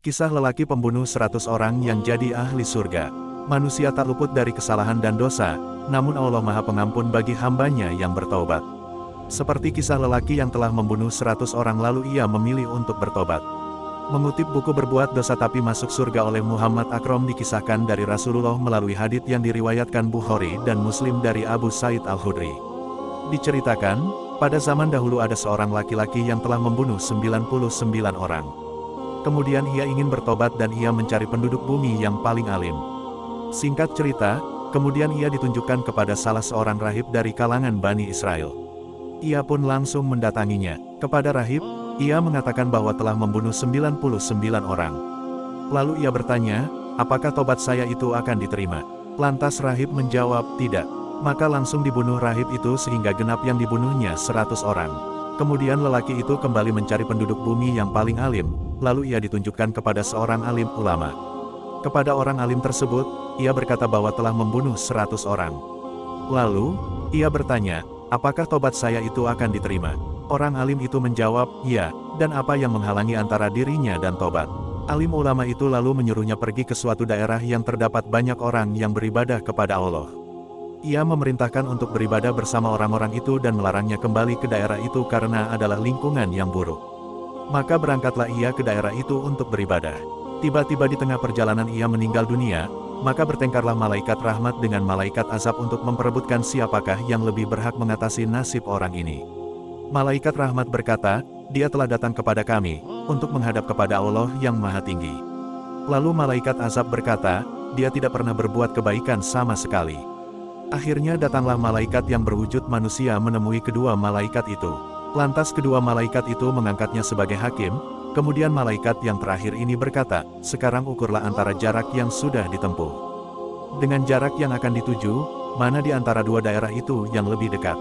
Kisah lelaki pembunuh 100 orang yang jadi ahli surga. Manusia tak luput dari kesalahan dan dosa, namun Allah Maha Pengampun bagi hambanya yang bertaubat. Seperti kisah lelaki yang telah membunuh 100 orang lalu ia memilih untuk bertobat. Mengutip buku Berbuat Dosa Tapi Masuk Surga oleh Muhammad Akrom dikisahkan dari Rasulullah melalui hadits yang diriwayatkan Bukhari dan Muslim dari Abu Sa'id Al-Khudri. Diceritakan, pada zaman dahulu ada seorang laki-laki yang telah membunuh 99 orang. Kemudian ia ingin bertobat dan ia mencari penduduk bumi yang paling alim. Singkat cerita, kemudian ia ditunjukkan kepada salah seorang rahib dari kalangan Bani Israel. Ia pun langsung mendatanginya. Kepada rahib, ia mengatakan bahwa telah membunuh 99 orang. Lalu ia bertanya, apakah tobat saya itu akan diterima? Lantas rahib menjawab, tidak. Maka langsung dibunuh rahib itu sehingga genap yang dibunuhnya 100 orang. Kemudian lelaki itu kembali mencari penduduk bumi yang paling alim, lalu ia ditunjukkan kepada seorang alim ulama. Kepada orang alim tersebut, ia berkata bahwa telah membunuh 100 orang. Lalu, ia bertanya, apakah tobat saya itu akan diterima? Orang alim itu menjawab, ya, dan apa yang menghalangi antara dirinya dan tobat? Alim ulama itu lalu menyuruhnya pergi ke suatu daerah yang terdapat banyak orang yang beribadah kepada Allah. Ia memerintahkan untuk beribadah bersama orang-orang itu dan melarangnya kembali ke daerah itu karena adalah lingkungan yang buruk. Maka berangkatlah ia ke daerah itu untuk beribadah. Tiba-tiba di tengah perjalanan ia meninggal dunia, maka bertengkarlah malaikat rahmat dengan malaikat azab untuk memperebutkan siapakah yang lebih berhak mengatasi nasib orang ini. Malaikat rahmat berkata, dia telah datang kepada kami, untuk menghadap kepada Allah yang Maha Tinggi. Lalu malaikat azab berkata, dia tidak pernah berbuat kebaikan sama sekali. Akhirnya datanglah malaikat yang berwujud manusia menemui kedua malaikat itu. Lantas kedua malaikat itu mengangkatnya sebagai hakim, kemudian malaikat yang terakhir ini berkata, sekarang ukurlah antara jarak yang sudah ditempuh. Dengan jarak yang akan dituju, mana di antara dua daerah itu yang lebih dekat?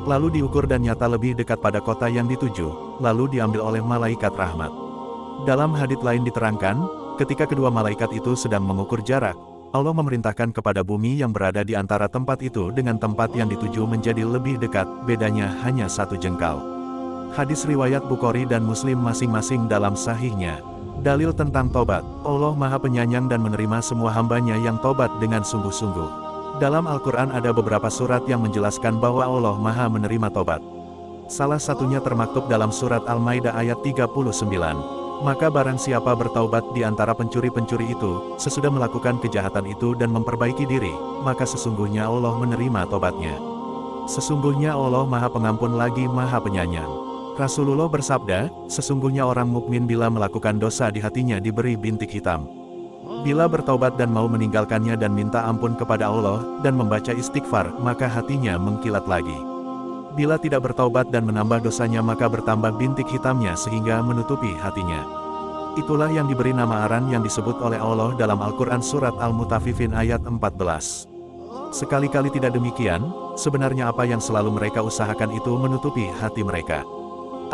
Lalu diukur dan nyata lebih dekat pada kota yang dituju, lalu diambil oleh malaikat rahmat. Dalam hadits lain diterangkan, ketika kedua malaikat itu sedang mengukur jarak, Allah memerintahkan kepada bumi yang berada di antara tempat itu dengan tempat yang dituju menjadi lebih dekat, bedanya hanya 1 jengkal. Hadis riwayat Bukhari dan Muslim masing-masing dalam sahihnya. Dalil tentang tobat, Allah Maha Penyayang dan menerima semua hambanya yang tobat dengan sungguh-sungguh. Dalam Al-Quran ada beberapa surat yang menjelaskan bahwa Allah Maha menerima tobat. Salah satunya termaktub dalam surat Al-Maidah ayat 39. Maka barang siapa bertaubat di antara pencuri-pencuri itu, sesudah melakukan kejahatan itu dan memperbaiki diri, maka sesungguhnya Allah menerima tobatnya. Sesungguhnya Allah Maha Pengampun lagi Maha Penyayang. Rasulullah bersabda, sesungguhnya orang mukmin bila melakukan dosa di hatinya diberi bintik hitam. Bila bertaubat dan mau meninggalkannya dan minta ampun kepada Allah, dan membaca istighfar, maka hatinya mengkilat lagi. Bila tidak bertaubat dan menambah dosanya maka bertambah bintik hitamnya sehingga menutupi hatinya. Itulah yang diberi nama aran yang disebut oleh Allah dalam Al-Quran Surat Al-Mutaffifin ayat 14. Sekali-kali tidak demikian, sebenarnya apa yang selalu mereka usahakan itu menutupi hati mereka.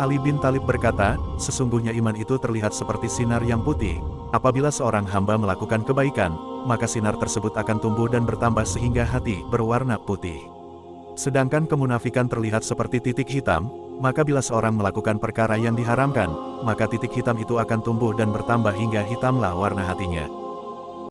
Ali bin Thalib berkata, sesungguhnya iman itu terlihat seperti sinar yang putih. Apabila seorang hamba melakukan kebaikan, maka sinar tersebut akan tumbuh dan bertambah sehingga hati berwarna putih. Sedangkan kemunafikan terlihat seperti titik hitam, maka bila seorang melakukan perkara yang diharamkan, maka titik hitam itu akan tumbuh dan bertambah hingga hitamlah warna hatinya.